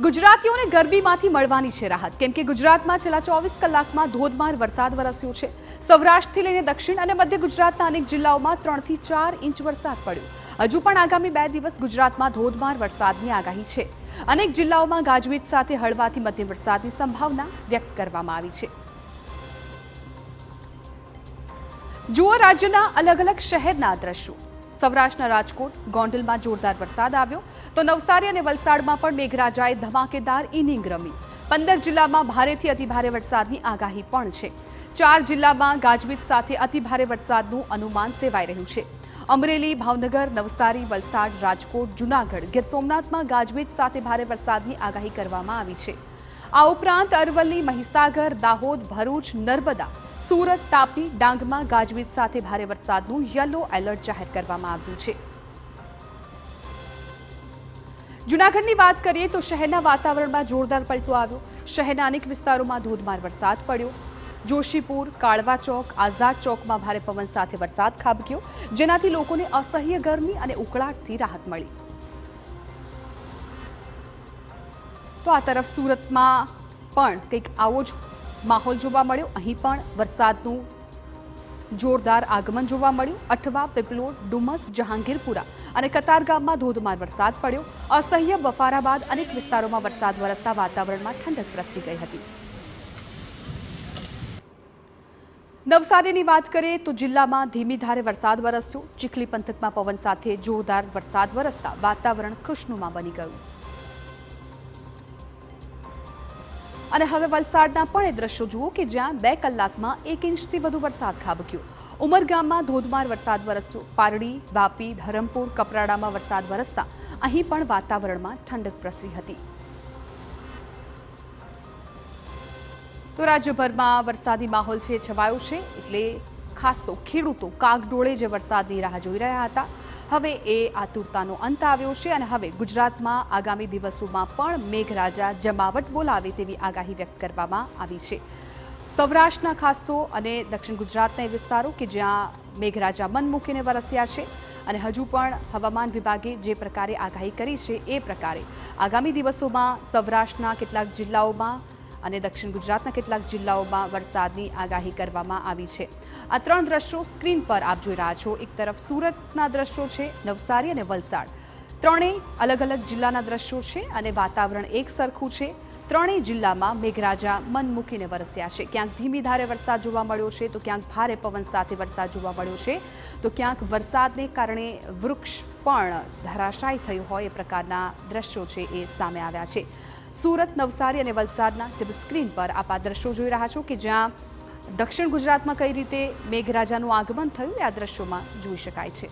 ગુજરાતીઓને ગરમીમાંથી મળવાની છે રાહત, કેમ કે ગુજરાતમાં છેલ્લા 24 કલાકમાં ધોધમાર વરસાદ વરસ્યો છે। સૌરાષ્ટ્રથી લઈને દક્ષિણ અને મધ્ય ગુજરાતના અનેક જિલ્લાઓમાં 3 થી 4 ઇંચ વરસાદ પડ્યો। હજુ પણ આગામી 2 દિવસ ગુજરાતમાં ધોધમાર વરસાદની આગાહી છે। અનેક જિલ્લાઓમાં ગાજવીજ સાથે હળવાથી મધ્યમ વરસાદની સંભાવના વ્યક્ત કરવામાં આવી છે। જુઓ રાજ્યના અલગ અલગ શહેરના દ્રશ્યો। સૌરાષ્ટ્રના રાજકોટ, ગોંડલમાં જોરદાર વરસાદ આવ્યો, તો નવસારી અને વલસાડમાં પણ મેઘરાજાએ ધમાકેદાર ઇનિંગ રમી। 15 જિલ્લામાં ભારેથી અતિભારે વરસાદની આગાહી પણ છે। 4 જિલ્લામાં ગાજવીજ સાથે અતિભારે વરસાદનું અનુમાન સેવાઈ રહ્યું છે। અમરેલી, ભાવનગર, નવસારી, વલસાડ, રાજકોટ, જૂનાગઢ, ગીર સોમનાથમાં ગાજવીજ સાથે ભારે વરસાદની આગાહી કરવામાં આવી છે। આ ઉપરાંત અરવલ્લી, મહીસાગર, દાહોદ, ભરૂચ, નર્મદા, સુરત, તાપી, ડાંગમાં ગાજવીજ સાથે ભારે વરસાદનું યલો એલર્ટ જાહેર કરવામાં આવ્યું છે। જૂનાગઢની વાત કરીએ તો શહેરના વાતાવરણમાં જોરદાર પલટો આવ્યો। શહેરના અનેક વિસ્તારોમાં ધોધમાર વરસાદ પડ્યો। જોશીપુર, કાળવા ચોક, આઝાદ ચોકમાં ભારે પવન સાથે વરસાદ ખાબક્યો, જેનાથી લોકોને અસહ્ય ગરમી અને ઉકળાટથી રાહત મળી। તો આ તરફ સુરતમાં પણ કંઈક આવો જ માહોલ જોવા મળ્યો। અહીં પણ વરસાદનું જોરદાર આગમન જોવા મળ્યું। અઠવા, પીપલોદ, ડુમસ, જહાંગીરપુરા અને કતારગામમાં ધોધમાર વરસાદ પડ્યો। અસહ્ય બફારા બાદ અનેક વિસ્તારોમાં વરસાદ વરસતા વાતાવરણમાં ઠંડક પ્રસરી ગઈ હતી। નવસારીની વાત કરીએ તો જિલ્લામાં ધીમી ધારે વરસાદ વરસ્યો। ચીખલી પંથકમાં પવન સાથે જોરદાર વરસાદ વરસતા વાતાવરણ ખુશનુમા બની ગયું। અને હવે વલસાડના પણ એ દ્રશ્યો જુઓ કે જ્યાં 2 કલાકમાં 1 ઇંચથી વધુ વરસાદ ખાબક્યો। ઉમરગામમાં ધોધમાર વરસાદ વરસ્યો। પારડી, વાપી, ધરમપુર, કપરાડામાં વરસાદ વરસતા અહીં પણ વાતાવરણમાં ઠંડક પ્રસરી હતી। તો રાજ્યભરમાં વરસાદી માહોલ છે છવાયો છે, એટલે ખાસ તો ખેડૂતો કાગડોળે જે વરસાદની રાહ જોઈ રહ્યા હતા, હવે એ આતુરતાનો અંત આવ્યો છે અને હવે ગુજરાતમાં આગામી દિવસોમાં પણ મેઘરાજા જમાવટ બોલાવે તેવી આગાહી વ્યક્ત કરવામાં આવી છે। સૌરાષ્ટ્રના ખાસ તો અને દક્ષિણ ગુજરાતના એ વિસ્તારો કે જ્યાં મેઘરાજા મન મૂકીને વરસ્યા છે અને હજુ પણ હવામાન વિભાગે જે પ્રકારે આગાહી કરી છે એ પ્રકારે આગામી દિવસોમાં સૌરાષ્ટ્રના કેટલાક જિલ્લાઓમાં અને દક્ષિણ ગુજરાતના કેટલાક જિલ્લાઓમાં વરસાદની આગાહી કરવામાં આવી છે। આ 3 દ્રશ્યો સ્ક્રીન પર આપ જોઈ રહ્યા છો। એક તરફ સુરતના દ્રશ્યો છે, નવસારી અને વલસાડ, ત્રણેય અલગ અલગ જિલ્લાના દ્રશ્યો છે અને વાતાવરણ એક સરખું છે। ત્રણેય જિલ્લામાં મેઘરાજા મન મૂકીને વરસ્યા છે। ક્યાંક ધીમી ધારે વરસાદ જોવા મળ્યો છે, તો ક્યાંક ભારે પવન સાથે વરસાદ જોવા મળ્યો છે, તો ક્યાંક વરસાદને કારણે વૃક્ષ પણ ધરાશાયી થયું હોય એ પ્રકારના દ્રશ્યો છે એ સામે આવ્યા છે। સુરત, નવસારી અને વલસાડના ટીવી સ્ક્રીન પર આપ આ દ્રશ્યો જોઈ રહ્યા છો કે જ્યાં દક્ષિણ ગુજરાતમાં કઈ રીતે મેઘરાજાનું આગમન થયું એ આ દ્રશ્યોમાં જોઈ શકાય છે।